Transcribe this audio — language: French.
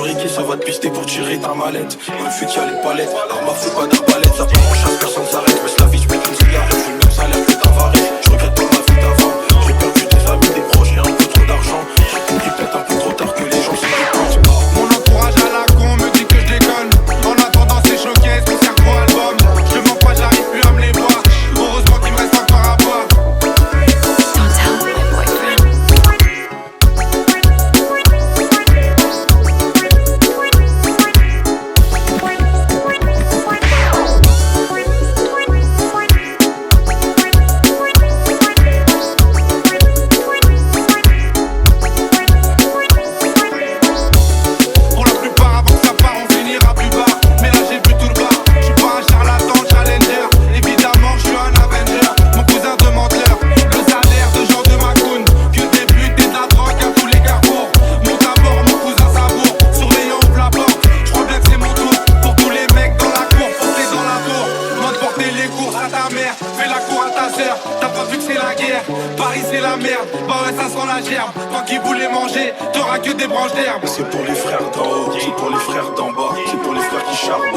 enfoiré qui ça va te pister pour tirer ta mallette. Dans le fut y'a les palettes, arme à feu pas d'arbalète. Ça part en chasse, personne s'arrête, mais la vie je pète une cigarette. Je le même salaire que Tavaré, je regrette pas ma vie d'avant. J'ai perdu des amis, des proches et un peu trop d'argent. J'ai compris peut-être un peu trop tard que les gens s'y dépensent. Mon entourage à la con me dit que je déconne. En attendant ces showcases, mon cerveau album. Je mens pas, j'arrive plus à me les voir. Heureusement qu'il me reste encore à boire. Don't tell my boyfriend. Pour la plupart, avant que ça part, on finira plus bas. Mais là, j'ai vu tout le bas. Je suis pas un charlatan, challenger. Évidemment, je suis un Avenger. Mon cousin de menteur. Le salaire de gens de Macoun. Que des putes et de la drogue à tous les carrefours. Monte à bord, mon cousin savoure. Surveillant, ouvre la porte. Je crois bien que c'est mon tour. Pour tous les mecs dans la cour, portés dans la tour. Mode porter les courses à ta mère. Fais la cour à ta sœur. T'as pas vu que c'est la guerre. Paris, c'est la merde. Bah ouais, ça sent la gerbe. Toi qui voulais manger, t'auras que des branches d'herbe. C'est pour les frères d'en haut, c'est pour les frères d'en bas, c'est pour les frères qui charbonnent.